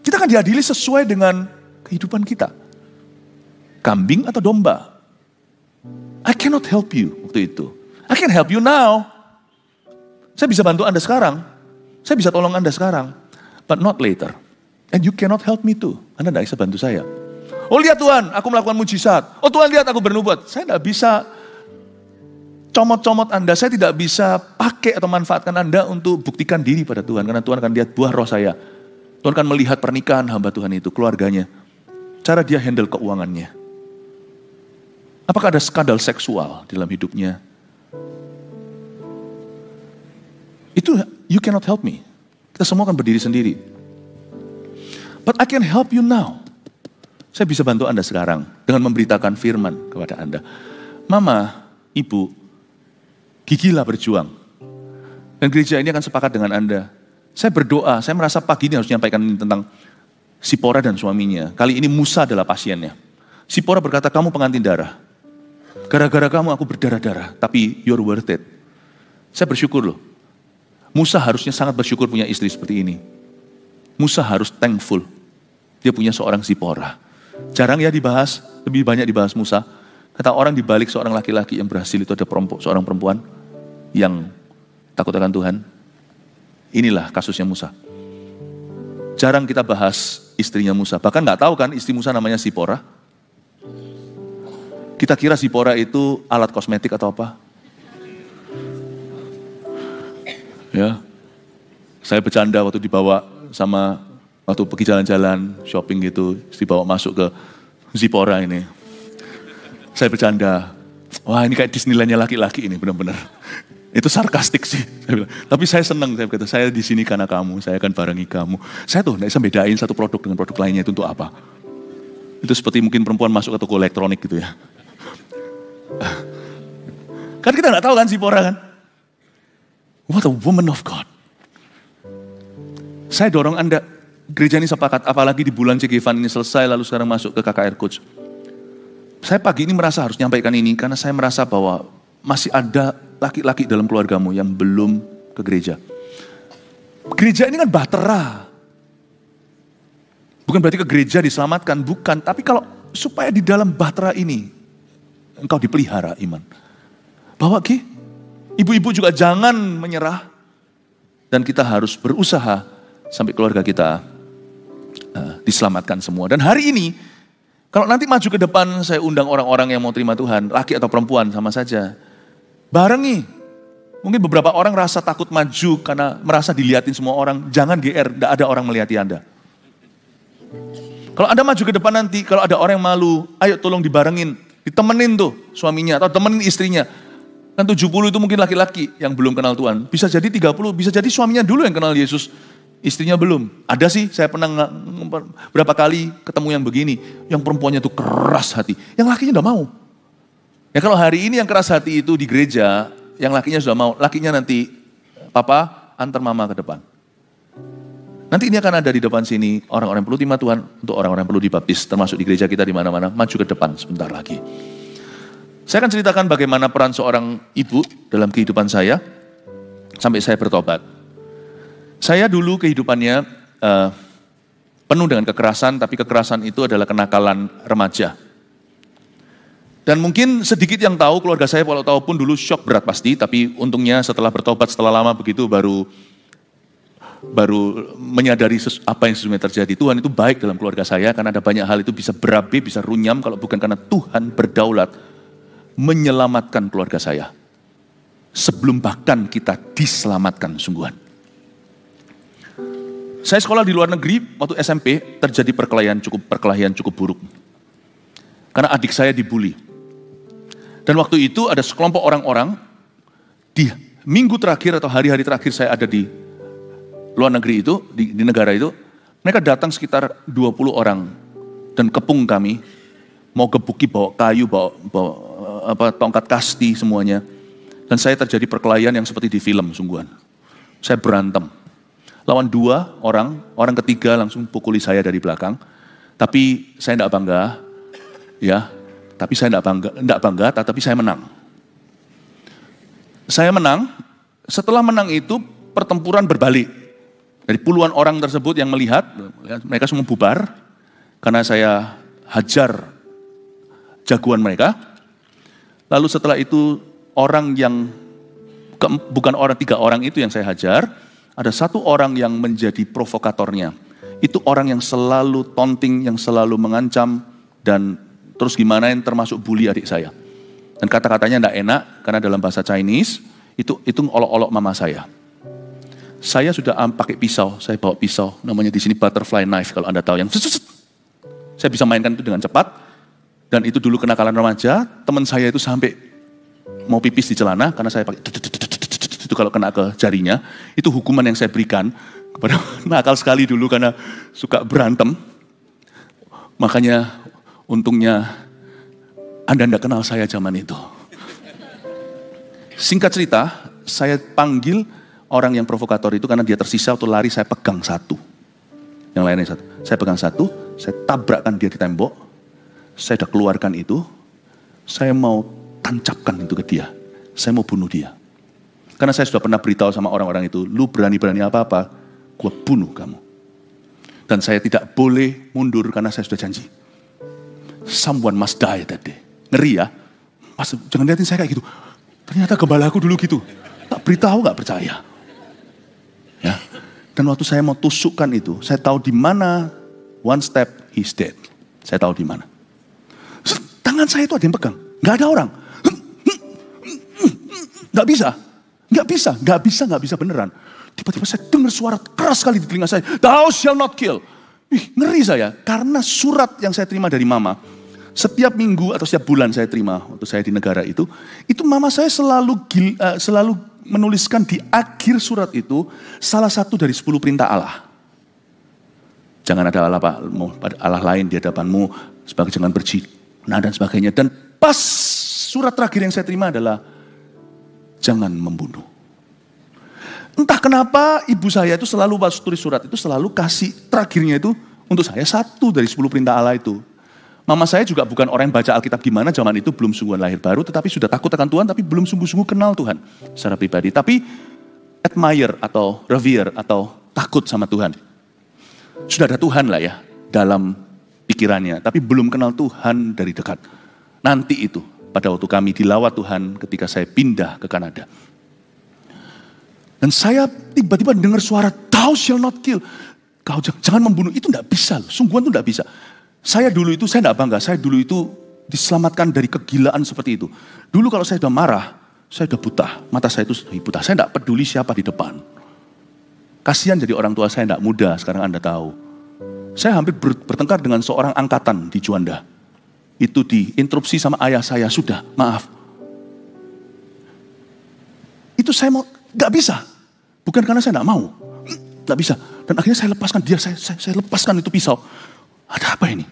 Kita akan diadili sesuai dengan kehidupan kita. Kambing atau domba? I cannot help you waktu itu. I can help you now. Saya bisa bantu Anda sekarang. Saya bisa tolong Anda sekarang, but not later. And you cannot help me too. Anda tidak bisa bantu saya. Oh lihat Tuhan, aku melakukan mujizat. Oh Tuhan lihat aku bernubuat. Saya tidak bisa comot-comot Anda. Saya tidak bisa pakai atau manfaatkan Anda untuk buktikan diri pada Tuhan. Karena Tuhan akan lihat buah roh saya. Tuhan akan melihat pernikahan hamba Tuhan itu, keluarganya. Cara dia handle keuangannya. Apakah ada skandal seksual dalam hidupnya? Itu you cannot help me. Kita semua akan berdiri sendiri. But I can help you now. Saya bisa bantu Anda sekarang dengan memberitakan firman kepada Anda. Mama, Ibu, gigilah berjuang. Dan gereja ini akan sepakat dengan Anda. Saya berdoa, saya merasa pagi ini harus menyampaikan tentang Sipora dan suaminya. Kali ini Musa adalah pasiennya. Sipora berkata, kamu pengantin darah. Gara-gara kamu aku berdarah-darah, tapi you're worth it. Saya bersyukur loh. Musa harusnya sangat bersyukur punya istri seperti ini. Musa harus thankful. Dia punya seorang Zipora. Jarang ya dibahas, lebih banyak dibahas Musa. Kata orang di balik seorang laki-laki yang berhasil itu ada seorang perempuan yang takut akan Tuhan. Inilah kasusnya Musa. Jarang kita bahas istrinya Musa. Bahkan nggak tahu kan istri Musa namanya Zipora. Kita kira Zipora itu alat kosmetik atau apa? Ya, saya bercanda waktu dibawa waktu pergi jalan-jalan, shopping gitu, dibawa masuk ke Zipora ini. Saya bercanda, wah ini kayak Disneyland-nya laki-laki ini benar-benar. Itu sarkastik sih, saya bilang. Tapi saya senang, saya berkata, saya di sini karena kamu, saya akan barengi kamu. Saya tuh nggak bisa bedain satu produk dengan produk lainnya itu untuk apa. Itu seperti mungkin perempuan masuk ke toko elektronik gitu ya. Kan kita nggak tahu kan Zipora kan. What a woman of God. Saya dorong Anda, gereja ini sepakat, apalagi di bulan Cegevan ini selesai, lalu sekarang masuk ke KKR Coach. Saya pagi ini merasa harus nyampaikan ini, karena saya merasa bahwa masih ada laki-laki dalam keluargamu yang belum ke gereja. Gereja ini kan bahtera. Bukan berarti ke gereja diselamatkan, bukan. Tapi kalau supaya di dalam bahtera ini, engkau dipelihara iman. Bahwa ibu-ibu juga jangan menyerah. Dan kita harus berusaha sampai keluarga kita diselamatkan semua. Dan hari ini, kalau nanti maju ke depan saya undang orang-orang yang mau terima Tuhan, laki atau perempuan sama saja. Barengi. Mungkin beberapa orang rasa takut maju karena merasa dilihatin semua orang. Jangan GR, tidak ada orang melihati Anda. Kalau Anda maju ke depan nanti, kalau ada orang yang malu, ayo tolong dibarengin, ditemenin tuh suaminya atau temenin istrinya. Kan 70 itu mungkin laki-laki yang belum kenal Tuhan. Bisa jadi 30, bisa jadi suaminya dulu yang kenal Yesus. Istrinya belum. Ada sih, saya pernah berapa kali ketemu yang begini. Yang perempuannya itu keras hati. Yang lakinya udah mau. Ya kalau hari ini yang keras hati itu di gereja, yang lakinya sudah mau. Lakinya nanti, papa antar mama ke depan. Nanti ini akan ada di depan sini orang-orang yang perlu terima Tuhan. Untuk orang-orang yang perlu dibaptis. Termasuk di gereja kita di mana-mana. Maju ke depan sebentar lagi. Saya akan ceritakan bagaimana peran seorang ibu dalam kehidupan saya. Sampai saya bertobat. Saya dulu kehidupannya penuh dengan kekerasan, tapi kekerasan itu adalah kenakalan remaja. Dan mungkin sedikit yang tahu, keluarga saya kalau tahu pun dulu shock berat pasti, tapi untungnya setelah bertobat, setelah lama begitu baru menyadari apa yang sesungguhnya terjadi. Tuhan itu baik dalam keluarga saya, karena ada banyak hal itu bisa berabe, bisa runyam, kalau bukan karena Tuhan berdaulat menyelamatkan keluarga saya. Sebelum bahkan kita diselamatkan sungguhan. Saya sekolah di luar negeri, waktu SMP terjadi perkelahian cukup buruk. Karena adik saya dibully. Dan waktu itu ada sekelompok orang-orang, di minggu terakhir atau hari-hari terakhir saya ada di luar negeri itu, di negara itu, mereka datang sekitar 20 orang dan kepung kami, mau gebuki, bawa kayu, bawa tongkat kasti semuanya. Dan saya terjadi perkelahian yang seperti di film sungguhan. Saya berantem. Lawan 2 orang, orang ketiga langsung pukuli saya dari belakang. Tapi saya tidak bangga, ya. Tapi saya tidak bangga, tapi saya menang. Saya menang. Setelah menang itu pertempuran berbalik. Dari puluhan orang tersebut yang melihat, mereka semua bubar karena saya hajar jagoan mereka. Lalu setelah itu orang yang bukan orang 3 orang itu yang saya hajar. Ada 1 orang yang menjadi provokatornya. Itu orang yang selalu taunting, yang selalu mengancam, dan terus gimana yang termasuk bully adik saya. Dan kata-katanya tidak enak, karena dalam bahasa Chinese, itu olok-olok mama saya. Saya sudah pakai pisau, saya bawa pisau, namanya di sini butterfly knife kalau Anda tahu, yang saya bisa mainkan itu dengan cepat. Dan itu dulu kenakalan remaja, teman saya itu sampai mau pipis di celana, karena saya pakai itu kalau kena ke jarinya, itu hukuman yang saya berikan kepada nakal sekali dulu karena suka berantem. Makanya untungnya Anda tidak kenal saya zaman itu. Singkat cerita, saya panggil orang yang provokator itu karena dia tersisa waktu lari, saya pegang 1. Yang lainnya 1. Saya pegang 1, saya tabrakkan dia di tembok, saya sudah keluarkan itu, saya mau tancapkan itu ke dia, saya mau bunuh dia. Karena saya sudah pernah beritahu sama orang-orang itu, lu berani-berani apa-apa, gue bunuh kamu. Dan saya tidak boleh mundur karena saya sudah janji. Someone must die that day. Ngeri ya? Mas, jangan lihatin saya kayak gitu. Ternyata gembalaku dulu gitu. Tak beritahu gak percaya. Ya. Dan waktu saya mau tusukkan itu, saya tahu di mana one step he's dead. Saya tahu di mana. Tangan saya itu ada yang pegang. Gak ada orang. Gak bisa beneran. Tiba-tiba saya dengar suara keras sekali di telinga saya. Thou shall not kill. Ngeri saya. Karena surat yang saya terima dari mama. Setiap minggu atau setiap bulan saya terima. Waktu saya di negara itu mama saya selalu menuliskan di akhir surat itu. Salah satu dari 10 perintah Allah. Jangan ada Allah lain di hadapanmu. Jangan berzina dan sebagainya. Dan pas surat terakhir yang saya terima adalah jangan membunuh. Entah kenapa ibu saya itu selalu pas tulis surat itu selalu kasih terakhirnya itu untuk saya 1 dari 10 perintah Allah itu. Mama saya juga bukan orang yang baca Alkitab gimana, zaman itu belum sungguhan lahir baru, tetapi sudah takut akan Tuhan, tapi belum sungguh-sungguh kenal Tuhan secara pribadi. Tapi admire atau revere atau takut sama Tuhan. Sudah ada Tuhan lah ya dalam pikirannya, tapi belum kenal Tuhan dari dekat. Nanti itu pada waktu kami dilawat Tuhan ketika saya pindah ke Kanada. Dan saya tiba-tiba dengar suara, thou shall not kill. Kau jangan membunuh, itu tidak bisa loh, sungguhan itu tidak bisa. Saya dulu itu, saya tidak bangga, saya dulu itu diselamatkan dari kegilaan seperti itu. Dulu kalau saya sudah marah, saya sudah buta, mata saya itu sudah buta. Saya tidak peduli siapa di depan. Kasihan jadi orang tua saya tidak muda, sekarang Anda tahu. Saya hampir bertengkar dengan seorang angkatan di Juanda. Itu diinterupsi sama ayah saya, sudah, maaf. Itu saya mau, gak bisa. Bukan karena saya gak mau, gak bisa. Dan akhirnya saya lepaskan dia, saya lepaskan itu pisau. Ada apa ini?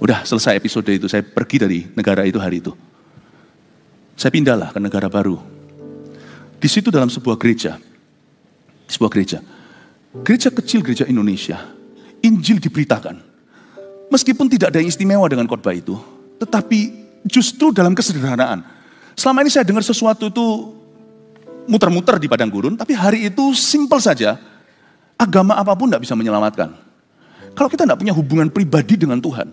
Udah selesai episode itu, saya pergi dari negara itu hari itu. Saya pindahlah ke negara baru. Di situ dalam sebuah gereja. Gereja kecil, gereja Indonesia. Injil diberitakan. Meskipun tidak ada yang istimewa dengan khotbah itu, tetapi justru dalam kesederhanaan. Selama ini saya dengar sesuatu itu muter-muter di padang gurun, tapi hari itu simpel saja. Agama apapun tidak bisa menyelamatkan. Kalau kita tidak punya hubungan pribadi dengan Tuhan,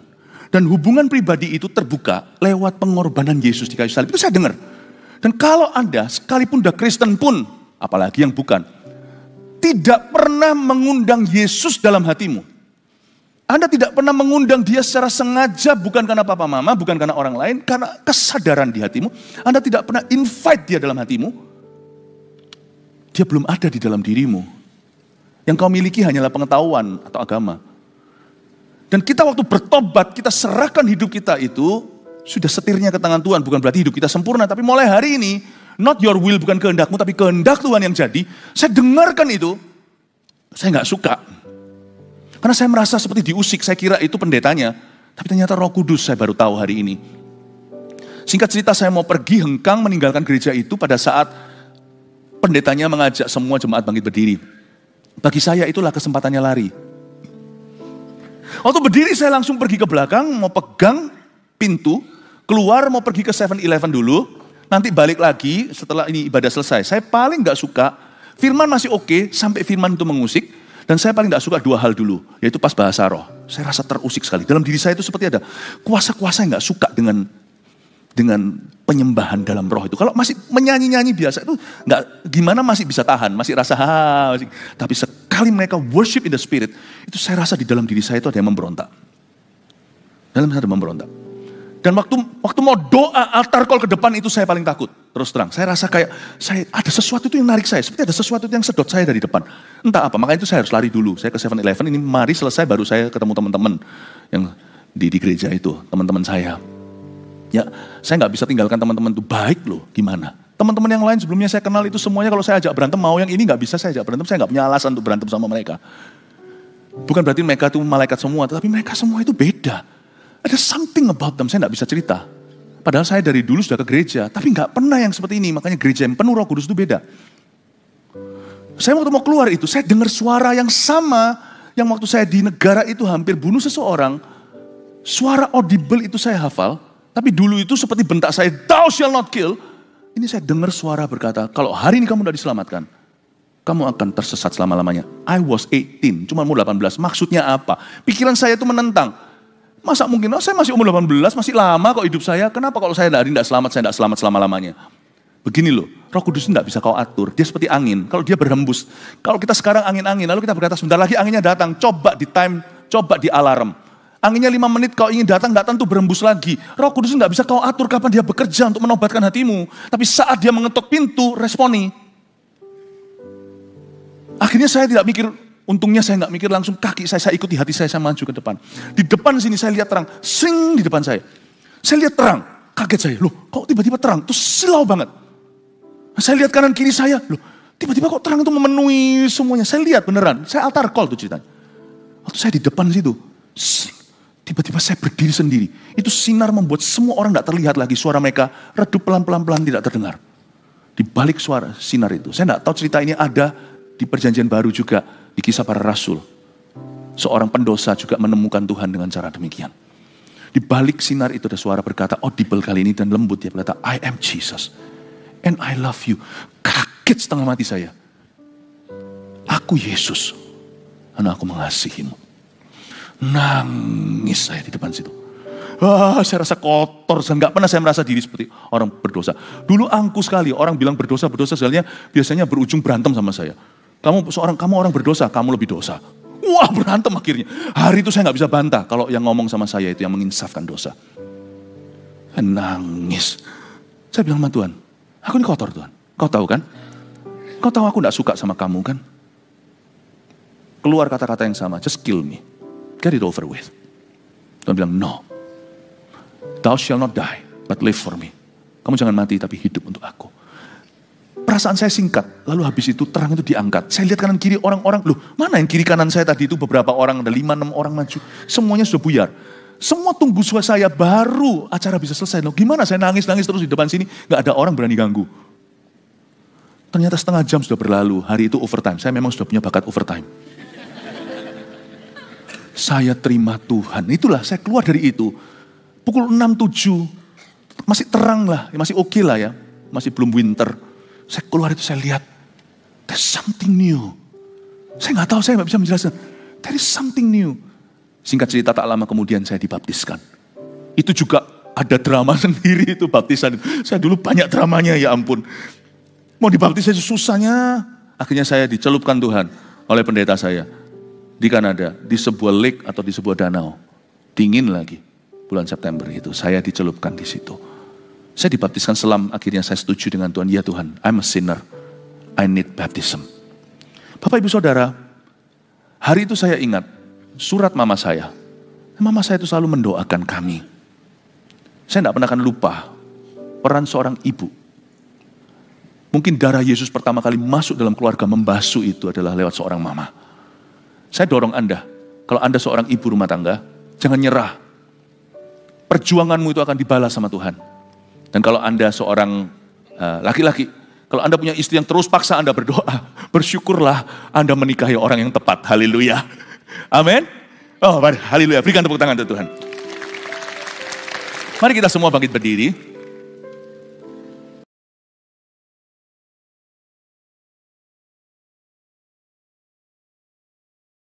dan hubungan pribadi itu terbuka lewat pengorbanan Yesus di kayu salib, itu saya dengar. Dan kalau Anda sekalipun udah Kristen pun, apalagi yang bukan, tidak pernah mengundang Yesus dalam hatimu. Anda tidak pernah mengundang dia secara sengaja, bukan karena papa mama, bukan karena orang lain, karena kesadaran di hatimu. Anda tidak pernah invite dia dalam hatimu. Dia belum ada di dalam dirimu. Yang kau miliki hanyalah pengetahuan atau agama. Dan kita waktu bertobat, kita serahkan hidup kita itu, sudah setirnya ke tangan Tuhan. Bukan berarti hidup kita sempurna, tapi mulai hari ini, not your will, bukan kehendakmu, tapi kehendak Tuhan yang jadi. Saya dengarkan itu, saya nggak suka. Karena saya merasa seperti diusik, saya kira itu pendetanya. Tapi ternyata Roh Kudus, saya baru tahu hari ini. Singkat cerita, saya mau pergi hengkang meninggalkan gereja itu pada saat pendetanya mengajak semua jemaat bangkit berdiri. Bagi saya itulah kesempatannya lari. Waktu berdiri saya langsung pergi ke belakang, mau pegang pintu, keluar mau pergi ke 7-Eleven dulu, nanti balik lagi setelah ini ibadah selesai. Saya paling gak suka, firman masih oke, sampai firman itu mengusik, dan saya paling gak suka dua hal dulu, yaitu pas bahasa roh. Saya rasa terusik sekali, dalam diri saya itu seperti ada kuasa-kuasa yang gak suka dengan penyembahan dalam roh itu. Kalau masih menyanyi-nyanyi biasa itu nggak gimana masih bisa tahan, masih rasa masih. Tapi sekali mereka worship in the spirit, itu saya rasa di dalam diri saya itu ada yang memberontak. Dalam saya ada memberontak. Dan waktu mau doa altar call ke depan itu saya paling takut. Terus terang, saya rasa kayak ada sesuatu itu yang narik saya, seperti ada sesuatu yang sedot saya dari depan. Entah apa, makanya itu saya harus lari dulu. Saya ke 7-Eleven, ini mari selesai baru saya ketemu teman-teman yang di gereja itu, teman-teman saya. Ya, saya nggak bisa tinggalkan teman-teman itu, baik loh, gimana? Teman-teman yang lain sebelumnya saya kenal itu semuanya kalau saya ajak berantem, mau yang ini nggak bisa saya ajak berantem, saya nggak punya alasan untuk berantem sama mereka. Bukan berarti mereka itu malaikat semua, tetapi mereka semua itu beda. Ada something about them, saya nggak bisa cerita. Padahal saya dari dulu sudah ke gereja, tapi nggak pernah yang seperti ini, makanya gereja yang penuh Roh Kudus itu beda. Saya waktu mau keluar itu, saya dengar suara yang sama, yang waktu saya di negara itu hampir bunuh seseorang, suara audible itu saya hafal. Tapi dulu itu seperti bentak saya, thou shall not kill. Ini saya dengar suara berkata, kalau hari ini kamu tidak diselamatkan, kamu akan tersesat selama-lamanya. I was 18, cuma umur 18. Maksudnya apa? Pikiran saya itu menentang. Masa mungkin, saya masih umur 18, masih lama kok hidup saya. Kenapa kalau saya hari ini tidak selamat, saya tidak selamat selama-lamanya? Begini loh, Roh Kudus tidak bisa kau atur. Dia seperti angin, kalau dia berhembus. Kalau kita sekarang angin-angin, lalu kita berkata sebentar lagi anginnya datang. Coba di time, coba di alarm. Anginnya 5 menit kau ingin datang, gak tentu berhembus lagi. Roh Kudus gak bisa kau atur kapan dia bekerja untuk menobatkan hatimu. Tapi saat dia mengetuk pintu, responi. Akhirnya saya tidak mikir, untungnya saya gak mikir langsung kaki saya ikuti hati saya maju ke depan. Di depan sini saya lihat terang, sing di depan saya. Saya lihat terang, kaget saya, loh kok tiba-tiba terang, terus silau banget. Saya lihat kanan kiri saya, loh tiba-tiba kok terang itu memenuhi semuanya. Saya lihat beneran, saya altar call tuh ceritanya. Waktu saya di depan situ, tiba-tiba saya berdiri sendiri. Itu sinar membuat semua orang tidak terlihat lagi. Suara mereka redup pelan-pelan tidak terdengar. Di balik suara sinar itu. Saya tidak tahu cerita ini ada di perjanjian baru juga. Di kisah para rasul. Seorang pendosa juga menemukan Tuhan dengan cara demikian. Di balik sinar itu ada suara berkata, audible kali ini dan lembut. Dia berkata, I am Jesus. And I love you. Kaget setengah mati saya. Aku Yesus. Karena aku mengasihimu. Nangis saya di depan situ. Saya rasa kotor, nggak pernah saya merasa diri seperti orang berdosa. Dulu angku sekali, orang bilang berdosa sebenarnya biasanya berujung berantem sama saya. Kamu orang berdosa, kamu lebih dosa. Wah berantem akhirnya. Hari itu saya nggak bisa bantah kalau yang ngomong sama saya itu yang menginsafkan dosa. Saya nangis. Saya bilang sama Tuhan, aku ini kotor Tuhan. Kau tahu kan? Kau tahu aku nggak suka sama kamu kan? Keluar kata-kata yang sama, just kill me. Get it over with. Tuhan bilang, no. Thou shall not die, but live for me. Kamu jangan mati, tapi hidup untuk aku. Perasaan saya singkat, lalu habis itu terang itu diangkat. Saya lihat kanan kiri orang-orang, loh mana yang kiri kanan saya tadi itu beberapa orang, ada 5-6 orang maju. Semuanya sudah buyar. Semua tunggu saya baru acara bisa selesai. Loh gimana saya nangis-nangis terus di depan sini, gak ada orang berani ganggu. Ternyata setengah jam sudah berlalu, hari itu overtime. Saya memang sudah punya bakat overtime. Saya terima Tuhan. Itulah saya keluar dari itu. Pukul 6-7. Masih terang lah. Masih oke lah ya. Masih belum winter. Saya keluar itu saya lihat. There's something new. Saya gak tahu, saya gak bisa menjelaskan. There is something new. Singkat cerita tak lama kemudian saya dibaptiskan. Itu juga ada drama sendiri itu baptisan. Saya dulu banyak dramanya ya ampun. Mau dibaptis saja susahnya. Akhirnya saya dicelupkan Tuhan oleh pendeta saya. Di Kanada, di sebuah lake atau di sebuah danau. Dingin lagi, bulan September itu. Saya dicelupkan di situ. Saya dibaptiskan selam, akhirnya saya setuju dengan Tuhan. Ya Tuhan, I'm a sinner. I need baptism. Bapak Ibu Saudara, Hari itu saya ingat surat mama saya. Mama saya itu selalu mendoakan kami. Saya tidak pernah akan lupa peran seorang ibu. Mungkin darah Yesus pertama kali masuk dalam keluarga membasuh itu adalah lewat seorang mama. Saya dorong Anda, kalau Anda seorang ibu rumah tangga, jangan nyerah. Perjuanganmu itu akan dibalas sama Tuhan. Dan kalau Anda seorang laki-laki, kalau Anda punya istri yang terus paksa Anda berdoa, bersyukurlah Anda menikahi orang yang tepat. Haleluya. Amin. Oh, haleluya. Berikan tepuk tangan untuk Tuhan. Mari kita semua bangkit berdiri.